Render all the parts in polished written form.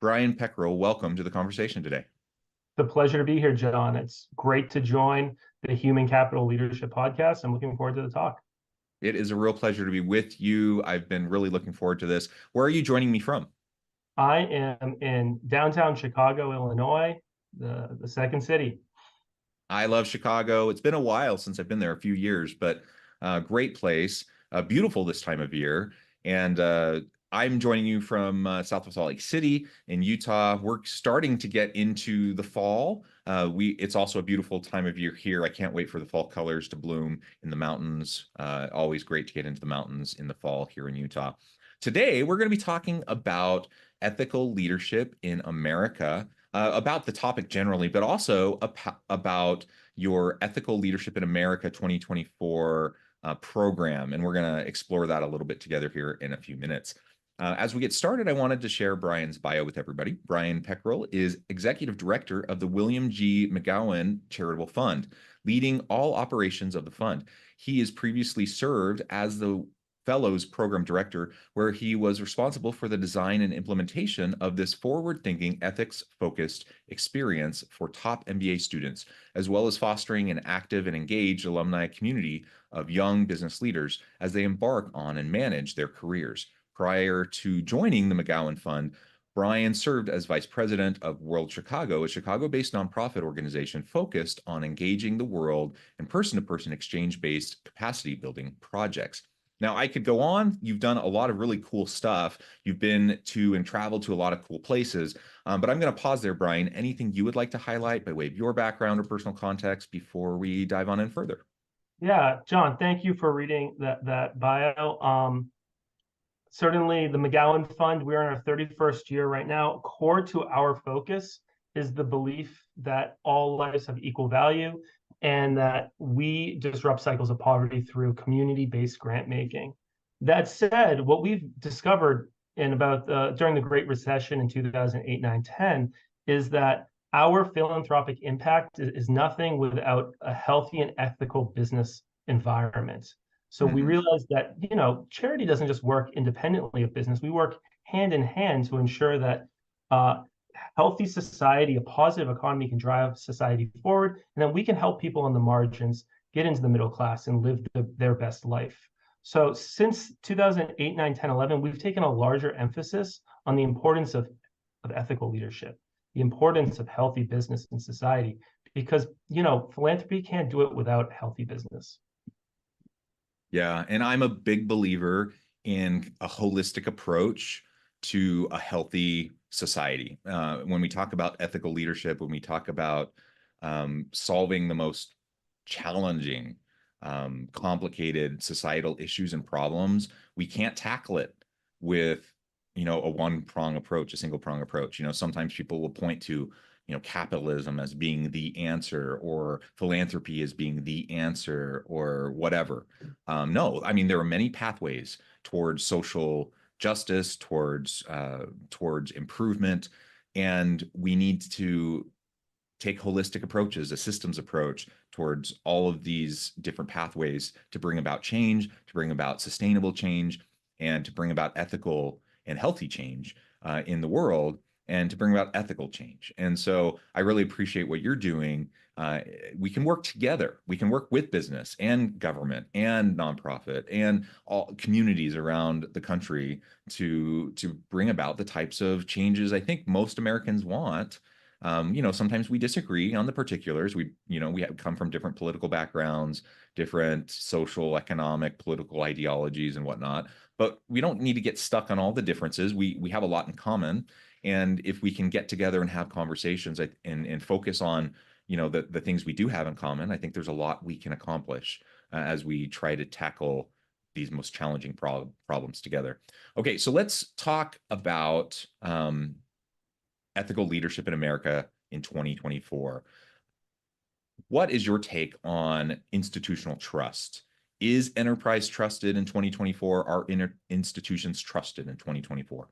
Brian Peckrill, welcome to the conversation today. The pleasure to be here, John. It's great to join the Human Capital Leadership Podcast. I'm looking forward to the talk. It is a real pleasure to be with you. I've been really looking forward to this. Where are you joining me from? I am in downtown Chicago, Illinois, the second city. I love Chicago. It's been a while since I've been there, a few years, but great place, beautiful this time of year. And I'm joining you from Southwest Salt Lake City in Utah. We're starting to get into the fall. It's also a beautiful time of year here. I can't wait for the fall colors to bloom in the mountains. Always great to get into the mountains in the fall here in Utah. Today, we're going to be talking about ethical leadership in America, about the topic generally, but also about your Ethical Leadership in America 2024 program. And we're going to explore that a little bit together here in a few minutes. As we get started, I wanted to share Brian's bio with everybody. Brian Peckrill is Executive Director of the William G. McGowan Charitable Fund, leading all operations of the fund. He has previously served as the Fellows Program Director, where he was responsible for the design and implementation of this forward-thinking, ethics-focused experience for top MBA students, as well as fostering an active and engaged alumni community of young business leaders as they embark on and manage their careers. Prior to joining the McGowan Fund, Brian served as Vice President of WorldChicago, a Chicago-based nonprofit organization focused on engaging the world in person-to-person exchange-based capacity-building projects. Now, I could go on. You've done a lot of really cool stuff. You've been to and traveled to a lot of cool places. But I'm going to pause there, Brian. Anything you would like to highlight by way of your background or personal context before we dive on in further? Yeah, John, thank you for reading that bio. Certainly, the McGowan Fund, we're in our 31st year right now. Core to our focus is the belief that all lives have equal value and that we disrupt cycles of poverty through community-based grant making. That said, what we've discovered during the Great Recession in 2008, 9, 10 is that our philanthropic impact is nothing without a healthy and ethical business environment. So we realized that, charity doesn't just work independently of business. We work hand in hand to ensure that healthy society, a positive economy can drive society forward, and then we can help people on the margins get into the middle class and live their best life. So since 2008, 9, 10, 11, we've taken a larger emphasis on the importance of ethical leadership, the importance of healthy business in society, because, philanthropy can't do it without healthy business. Yeah, and I'm a big believer in a holistic approach to a healthy society. When we talk about ethical leadership, when we talk about solving the most challenging, complicated societal issues and problems, we can't tackle it with, a one-prong approach, a single-prong approach. Sometimes people will point to capitalism as being the answer, or philanthropy as being the answer, or whatever. No, I mean, there are many pathways towards social justice, towards improvement, and we need to take holistic approaches, a systems approach towards all of these different pathways to bring about change, to bring about sustainable change, and to bring about ethical and healthy change in the world, and to bring about ethical change. And so I really appreciate what you're doing. We can work together. We can work with business and government and nonprofit and all communities around the country to bring about the types of changes I think most Americans want. Sometimes we disagree on the particulars. We have come from different political backgrounds, different social, economic, political ideologies and whatnot, but we don't need to get stuck on all the differences. We have a lot in common. And if we can get together and have conversations and focus on, the things we do have in common, I think there's a lot we can accomplish as we try to tackle these most challenging problems together. Okay, so let's talk about ethical leadership in America in 2024. What is your take on institutional trust? Is enterprise trusted in 2024? Are institutions trusted in 2024?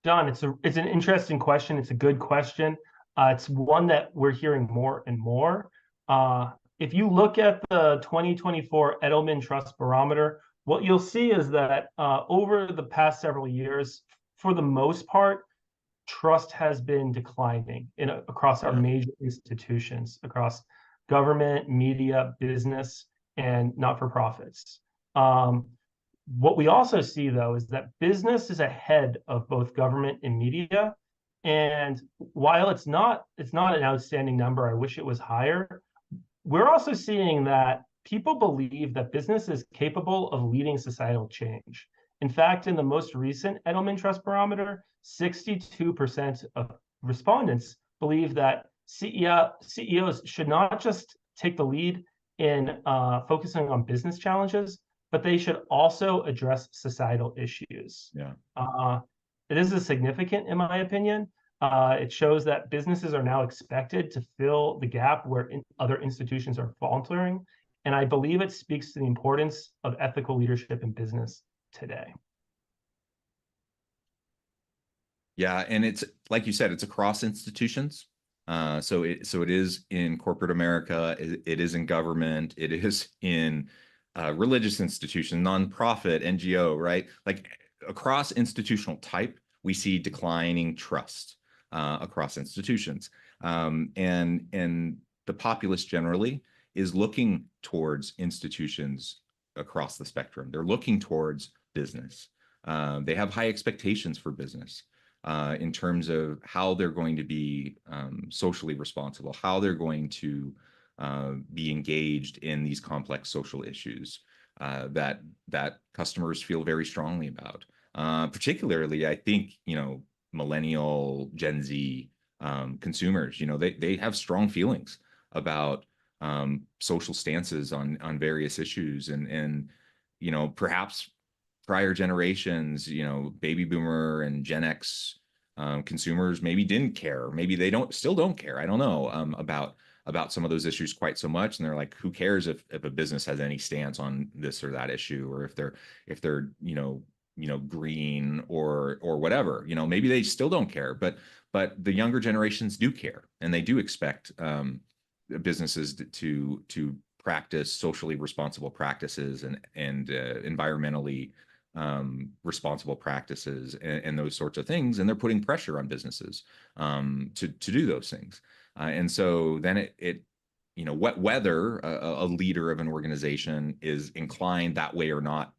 John, it's an interesting question. It's a good question. It's one that we're hearing more and more. If you look at the 2024 Edelman Trust Barometer, what you'll see is that over the past several years, for the most part, trust has been declining across our Yeah. major institutions, across government, media, business, and not-for-profits. What we also see, though, is that business is ahead of both government and media. And while it's not an outstanding number, I wish it was higher, we're also seeing that people believe that business is capable of leading societal change. In fact, in the most recent Edelman Trust Barometer, 62% of respondents believe that CEOs should not just take the lead in focusing on business challenges, but they should also address societal issues. Yeah. This is significant, in my opinion. It shows that businesses are now expected to fill the gap where other institutions are faltering. And I believe it speaks to the importance of ethical leadership in business today. Yeah, and it's like you said, it's across institutions. So it is in corporate America, it is in government, it is in religious institution, nonprofit, NGO, right? Like across institutional type, we see declining trust across institutions, and the populace generally is looking towards institutions across the spectrum. They're looking towards business. They have high expectations for business. In terms of how they're going to be socially responsible, how they're going to be engaged in these complex social issues that customers feel very strongly about. Particularly, I think, millennial Gen Z consumers, they have strong feelings about social stances on various issues, and perhaps prior generations, baby boomer and Gen X consumers maybe didn't care. Maybe they still don't care. I don't know about some of those issues quite so much. And they're like, who cares if a business has any stance on this or that issue, or if they're green or whatever. Maybe they still don't care. But the younger generations do care, and they do expect businesses to practice socially responsible practices and environmentally responsible practices and those sorts of things, and they're putting pressure on businesses to do those things. And so then whether a leader of an organization is inclined that way or not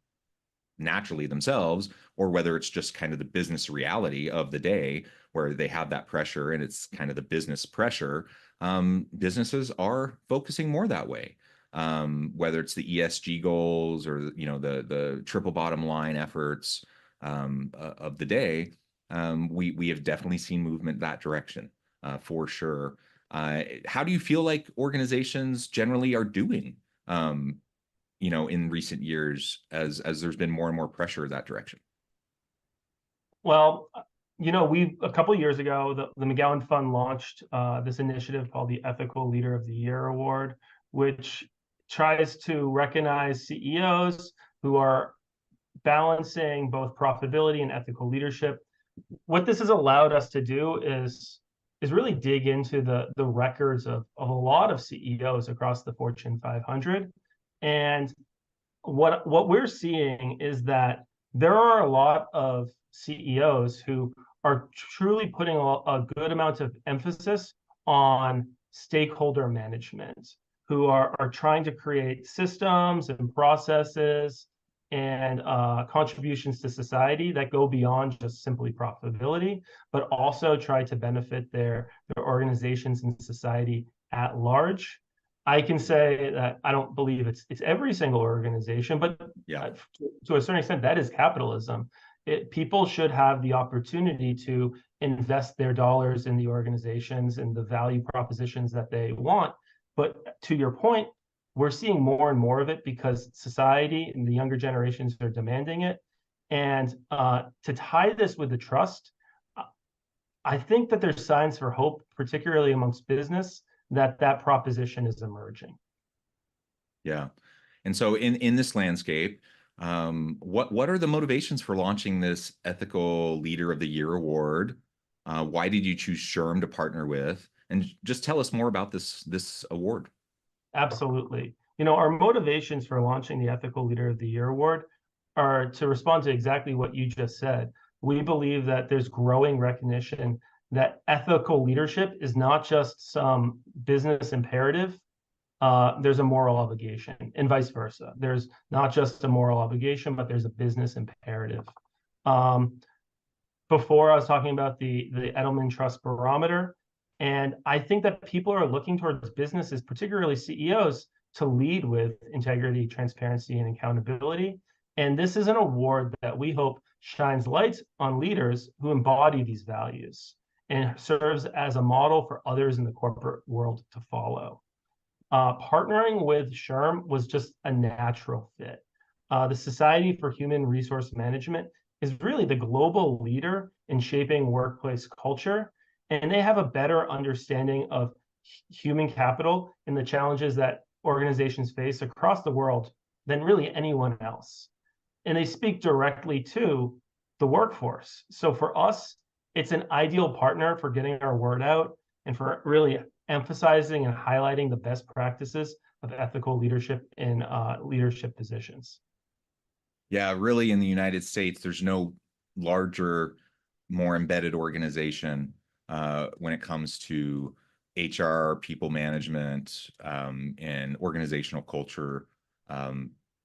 naturally themselves, or whether it's just kind of the business reality of the day where they have that pressure and it's kind of the business pressure, businesses are focusing more that way. Whether it's the ESG goals or the triple bottom line efforts of the day, we have definitely seen movement that direction for sure. How do you feel like organizations generally are doing, in recent years as there's been more and more pressure that direction? Well, a couple of years ago, the McGowan Fund launched this initiative called the Ethical Leader of the Year Award, which tries to recognize CEOs who are balancing both profitability and ethical leadership. What this has allowed us to do is really dig into the records of a lot of CEOs across the Fortune 500. And what we're seeing is that there are a lot of CEOs who are truly putting a good amount of emphasis on stakeholder management, who are trying to create systems and processes and contributions to society that go beyond just simply profitability, but also try to benefit their organizations and society at large. I can say that I don't believe it's every single organization, but Yeah. To a certain extent, that is capitalism. People should have the opportunity to invest their dollars in the organizations and the value propositions that they want. But to your point, we're seeing more and more of it because society and the younger generations are demanding it. And to tie this with the trust, I think that there's signs for hope, particularly amongst business, that proposition is emerging. Yeah. And so in this landscape, what are the motivations for launching this Ethical Leader of the Year award? Why did you choose SHRM to partner with? And just tell us more about this award. Absolutely. Our motivations for launching the Ethical Leader of the Year award are to respond to exactly what you just said. we believe that there's growing recognition that ethical leadership is not just some business imperative. There's a moral obligation, and vice versa. There's not just a moral obligation, but there's a business imperative. Before I was talking about the Edelman Trust Barometer, and I think that people are looking towards businesses, particularly CEOs, to lead with integrity, transparency, and accountability. And this is an award that we hope shines light on leaders who embody these values and serves as a model for others in the corporate world to follow. Partnering with SHRM was just a natural fit. The Society for Human Resource Management is really the global leader in shaping workplace culture, and they have a better understanding of human capital and the challenges that organizations face across the world than really anyone else. And they speak directly to the workforce. So for us, it's an ideal partner for getting our word out and for really emphasizing and highlighting the best practices of ethical leadership in leadership positions. Yeah, really, in the United States, there's no larger, more embedded organization when it comes to HR, people management, and organizational culture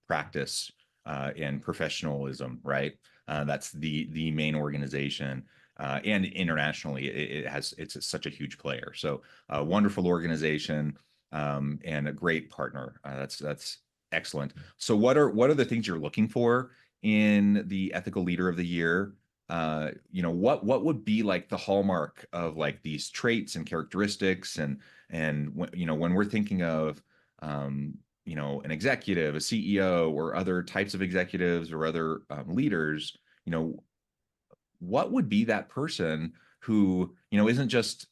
practice and professionalism, right? That's the main organization. And internationally, it's such a huge player. So a wonderful organization and a great partner. That's excellent. So what are the things you're looking for in the ethical leader of the year? What would be like the hallmark of like these traits and characteristics, and when we're thinking of an executive, a CEO, or other types of executives or other leaders, what would be that person who isn't just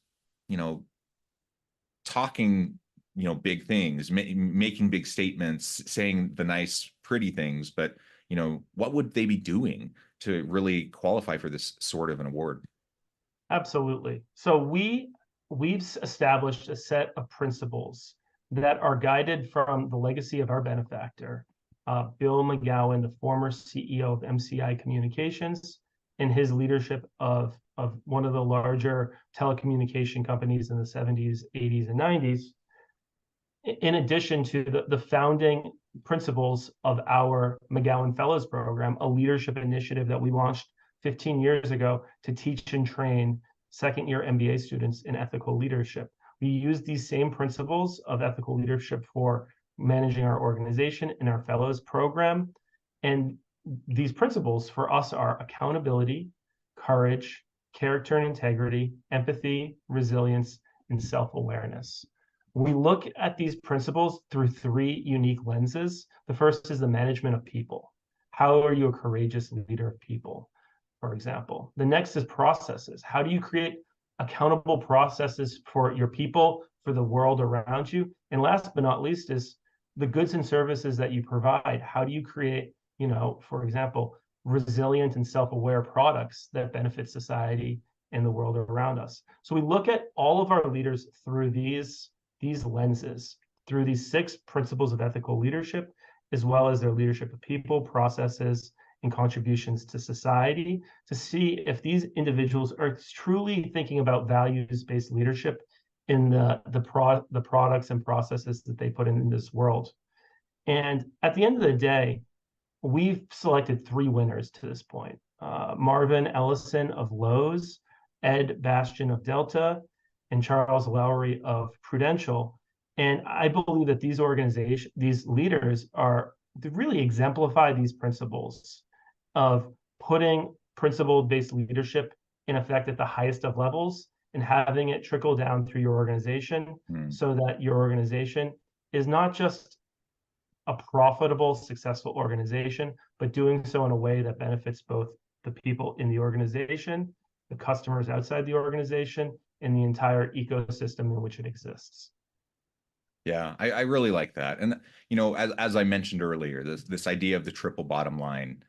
talking big things, making big statements, saying the nice pretty things, but what would they be doing to really qualify for this sort of an award? Absolutely. So we've established a set of principles that are guided from the legacy of our benefactor, Bill McGowan, the former CEO of MCI Communications, and his leadership of one of the larger telecommunication companies in the 70s, 80s, and 90s, in addition to the founding principles of our McGowan Fellows Program, a leadership initiative that we launched 15 years ago to teach and train second-year MBA students in ethical leadership. We use these same principles of ethical leadership for managing our organization in our Fellows Program. And these principles for us are accountability, courage, character and integrity, empathy, resilience, and self-awareness. We look at these principles through three unique lenses. The first is the management of people. How are you a courageous leader of people, for example? The next is processes. How do you create accountable processes for your people, for the world around you? And last but not least is the goods and services that you provide. How do you create, for example, resilient and self-aware products that benefit society and the world around us? So we look at all of our leaders through these lenses, through these 6 principles of ethical leadership, as well as their leadership of people, processes, and contributions to society, to see if these individuals are truly thinking about values-based leadership in the products and processes that they put in this world. And at the end of the day, we've selected 3 winners to this point. Marvin Ellison of Lowe's, Ed Bastian of Delta, and Charles Lowry of Prudential. And I believe that these leaders really exemplify these principles of putting principle-based leadership in effect at the highest of levels and having it trickle down through your organization so that your organization is not just a profitable, successful organization, but doing so in a way that benefits both the people in the organization, the customers outside the organization, and the entire ecosystem in which it exists. Yeah, I really like that. And, as I mentioned earlier, this idea of the triple bottom line,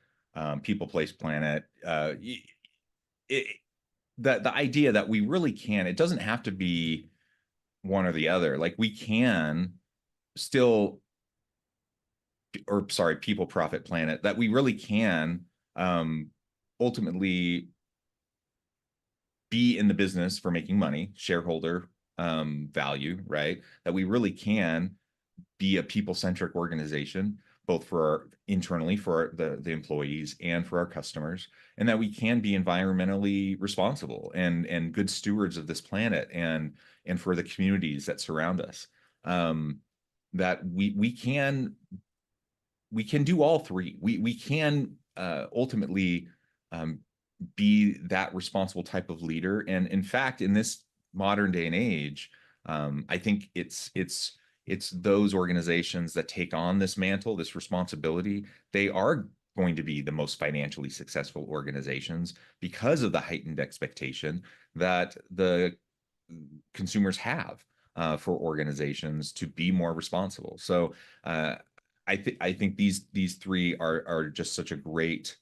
people, place, planet, the idea that we really can, it doesn't have to be one or the other. Like we can still, people, profit, planet, that we really can ultimately be in the business for making money, shareholder value, right? That we really can be a people-centric organization, both for internally for the employees and for our customers, and that we can be environmentally responsible and good stewards of this planet and for the communities that surround us. That we can do all three. We can ultimately be that responsible type of leader. And in fact, in this modern day and age, I think it's those organizations that take on this mantle, this responsibility. They are going to be the most financially successful organizations because of the heightened expectation that the consumers have for organizations to be more responsible. So I think these three are just such a great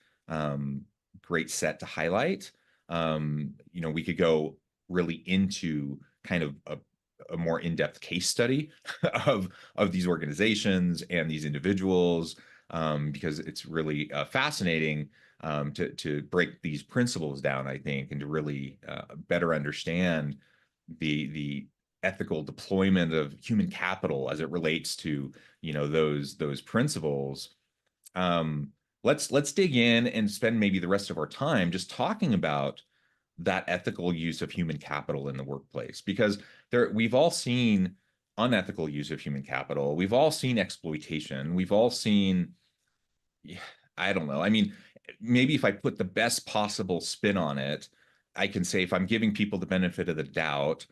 set to highlight. We could go really into kind of a more in-depth case study of these organizations and these individuals, because it's really fascinating to break these principles down, I think, and to really better understand the ethical deployment of human capital as it relates to those principles. Let's dig in and spend maybe the rest of our time just talking about that ethical use of human capital in the workplace, because we've all seen unethical use of human capital. We've all seen exploitation. We've all seen, I don't know. I mean, maybe if I put the best possible spin on it, I can say if I'm giving people the benefit of the doubt,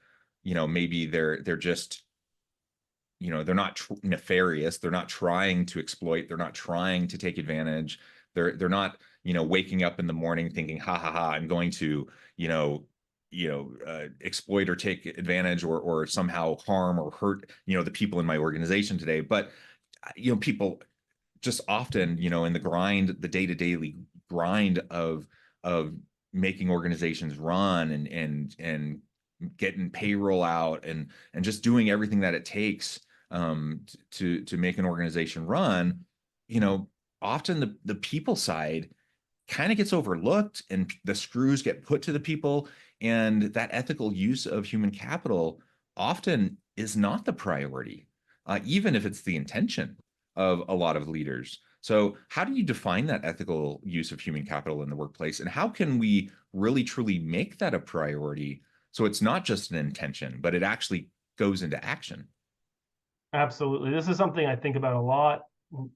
maybe they're just, they're not nefarious. They're not trying to exploit. They're not trying to take advantage. They're not, waking up in the morning thinking, ha ha ha, I'm going to, exploit or take advantage or somehow harm or hurt, the people in my organization today. But, people just often, in the grind, the day-to-day grind of making organizations run and getting payroll out and just doing everything that it takes to make an organization run, often the people side kind of gets overlooked and the screws get put to the people, and that ethical use of human capital often is not the priority, even if it's the intention of a lot of leaders. So how do you define that ethical use of human capital in the workplace, and how can we really truly make that a priority so it's not just an intention, but it actually goes into action? Absolutely. This is something I think about a lot,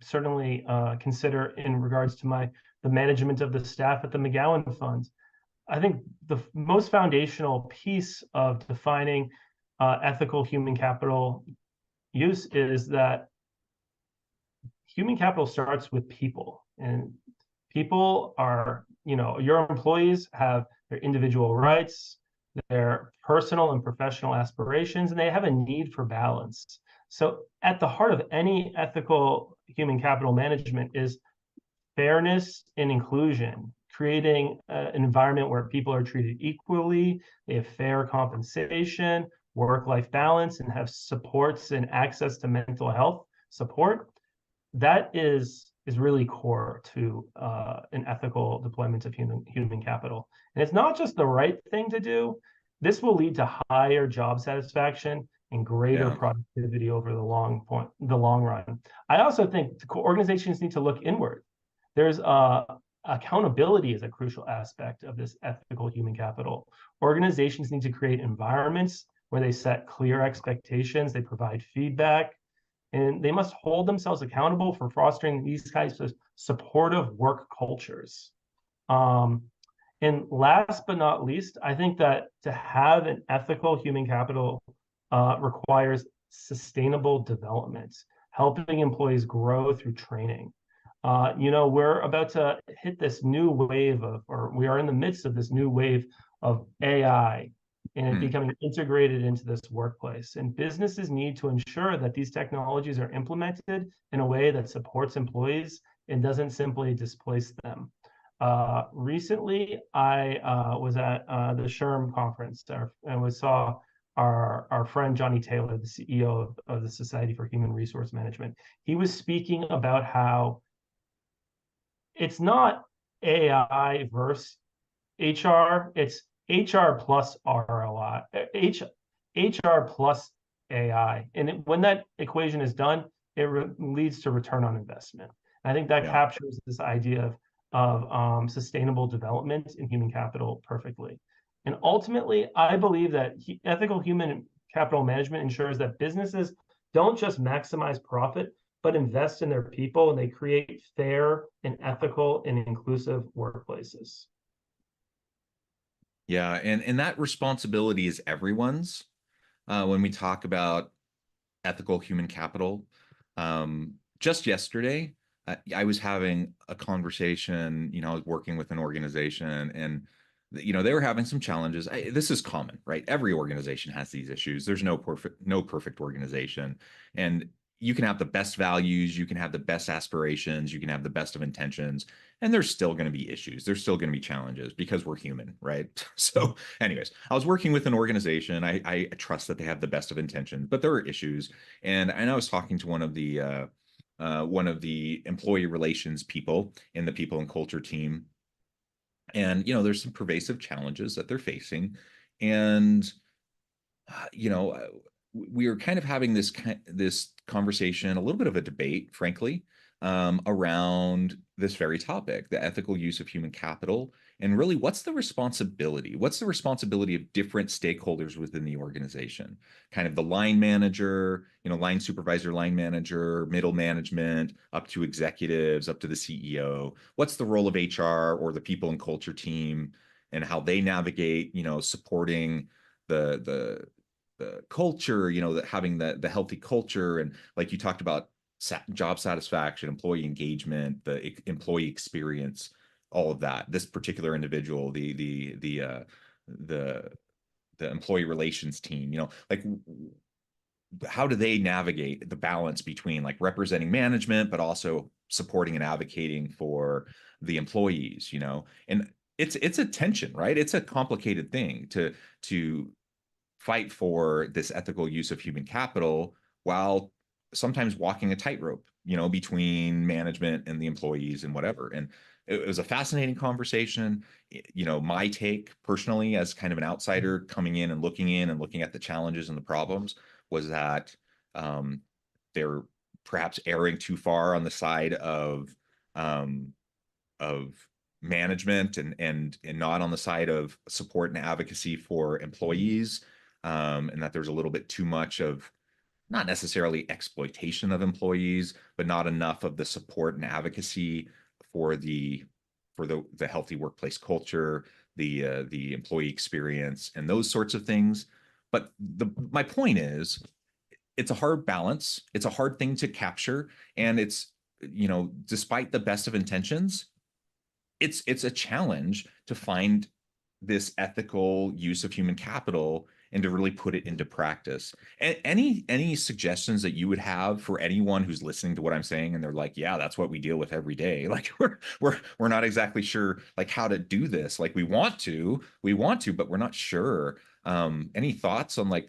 certainly consider in regards to the management of the staff at the McGowan Fund. I think the most foundational piece of defining ethical human capital use is that human capital starts with people, and people are, your employees have their individual rights, their personal and professional aspirations, and they have a need for balance. So at the heart of any ethical human capital management is fairness and inclusion, creating an environment where people are treated equally, they have fair compensation, work-life balance, and have supports and access to mental health support. That is really core to an ethical deployment of human capital. And it's not just the right thing to do. This will lead to higher job satisfaction and greater productivity over the long run. I also think organizations need to look inward. There's accountability is a crucial aspect of this ethical human capital. Organizations need to create environments where they set clear expectations, they provide feedback, and they must hold themselves accountable for fostering these kinds of supportive work cultures. And last but not least, I think that to have an ethical human capital requires sustainable development, helping employees grow through training. We're about to hit this new wave or we are in the midst of this new wave of AI and becoming integrated into this workplace. And businesses need to ensure that these technologies are implemented in a way that supports employees and doesn't simply displace them. Recently, I was at the SHRM conference and saw our friend Johnny Taylor, the CEO of the Society for Human Resource Management. He was speaking about how it's not AI versus HR. It's HR plus ROI, HR plus AI. And when that equation is done, it leads to return on investment. And I think that Yeah. captures this idea of sustainable development in human capital perfectly. And ultimately, I believe that ethical human capital management ensures that businesses don't just maximize profit, but invest in their people, and they create fair and ethical and inclusive workplaces. Yeah, and that responsibility is everyone's. When we talk about ethical human capital, just yesterday, I was having a conversation. I was working with an organization, and they were having some challenges. This is common, right? Every organization has these issues. There's no perfect organization, and you can have the best values, you can have the best aspirations, you can have the best of intentions, and there's still going to be issues. There's still going to be challenges because we're human, right? So, anyways, I was working with an organization. I trust that they have the best of intentions, but there are issues, and I was talking to one of the employee relations people in the people and culture team, and there's some pervasive challenges that they're facing, and we were kind of having this conversation, a little bit of a debate, frankly, around this very topic, the ethical use of human capital, and really what's the responsibility? What's the responsibility of different stakeholders within the organization? Kind of the line manager, line supervisor, line manager, middle management, up to executives, up to the CEO. What's the role of HR or the people and culture team, and how they navigate, supporting the culture, having the healthy culture, and like you talked about, job satisfaction, employee engagement, the employee experience, all of that. This particular individual, the employee relations team, like how do they navigate the balance between like representing management, but also supporting and advocating for the employees, and it's a tension, right? It's a complicated thing to fight for this ethical use of human capital while sometimes walking a tightrope, between management and the employees and whatever. And it was a fascinating conversation. My take personally, as kind of an outsider coming in and looking at the challenges and the problems, was that they're perhaps erring too far on the side um, of management and not on the side of support and advocacy for employees, and that there's a little bit too much of not necessarily exploitation of employees, but not enough of the support and advocacy for the healthy workplace culture, the employee experience, and those sorts of things. But my point is, it's a hard balance. It's a hard thing to capture, and it's despite the best of intentions, it's a challenge to find this ethical use of human capital and to really put it into practice. Any suggestions that you would have for anyone who's listening to what I'm saying and they're like, yeah, that's what we deal with every day. Like we're not exactly sure like how to do this. Like we want to, but we're not sure. Any thoughts on like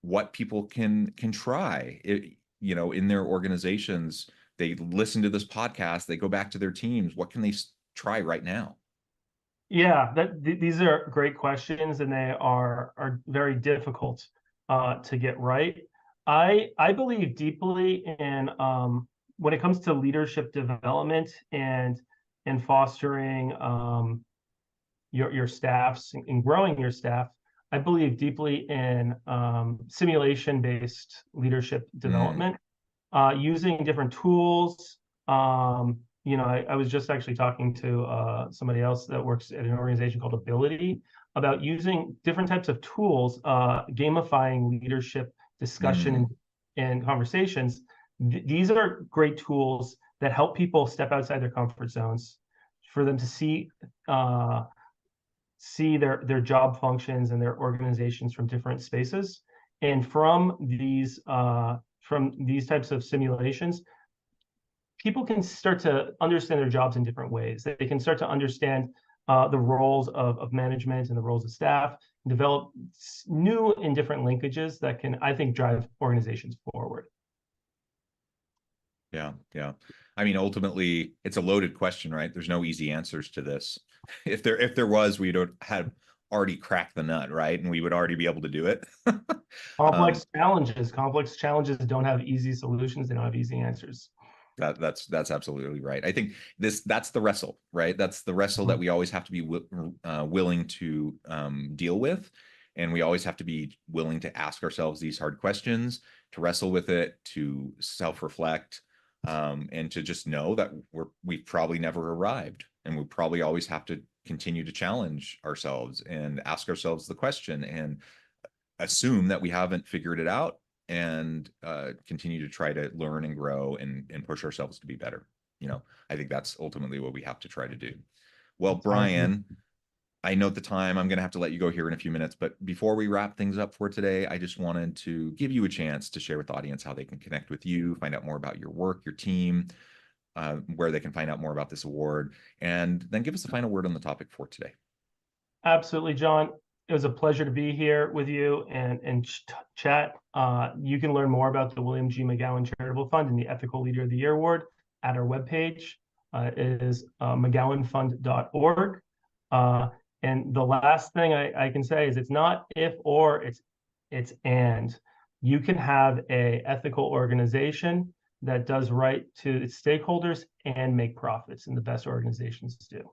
what people can try, in their organizations? They listen to this podcast, they go back to their teams. What can they try right now? Yeah, these are great questions, and they are very difficult to get right. I believe deeply in when it comes to leadership development and fostering your staffs and growing your staff. I believe deeply in simulation-based leadership development, using different tools. I was just actually talking to somebody else that works at an organization called Ability about using different types of tools, gamifying leadership discussion and conversations. These are great tools that help people step outside their comfort zones, for them to see their job functions and their organizations from different spaces. And from these types of simulations, people can start to understand their jobs in different ways. They can start to understand the roles of management and the roles of staff, develop new and different linkages that can, I think, drive organizations forward. Yeah, yeah. I mean, ultimately, it's a loaded question, right? There's no easy answers to this. If there was, we'd have already cracked the nut, right? And we would already be able to do it. Um, Complex challenges don't have easy solutions. They don't have easy answers. that's absolutely right. I think that's the wrestle, right? That's the wrestle that we always have to be willing to deal with, and we always have to be willing to ask ourselves these hard questions, to wrestle with it, to self-reflect, and to just know that we've probably never arrived, and we probably always have to continue to challenge ourselves and ask ourselves the question and assume that we haven't figured it out, and continue to try to learn and grow and push ourselves to be better. I think that's ultimately what we have to try to do. Well, Sounds good. Brian, I note the time. I'm going to have to let you go here in a few minutes, but before we wrap things up for today, I just wanted to give you a chance to share with the audience how they can connect with you, find out more about your work, your team, where they can find out more about this award, and then give us the final word on the topic for today. Absolutely, John. It was a pleasure to be here with you and chat. You can learn more about the William G. McGowan Charitable Fund and the Ethical Leader of the Year Award at our webpage. It is McGowanFund.org. And the last thing I can say is it's not if or, it's and. You can have a ethical organization that does right to its stakeholders and make profits, and the best organizations do.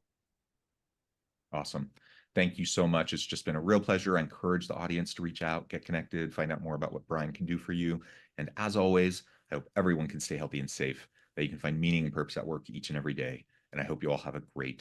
Awesome. Thank you so much. It's just been a real pleasure. I encourage the audience to reach out, get connected, find out more about what Brian can do for you. And as always, I hope everyone can stay healthy and safe, that you can find meaning and purpose at work each and every day. And I hope you all have a great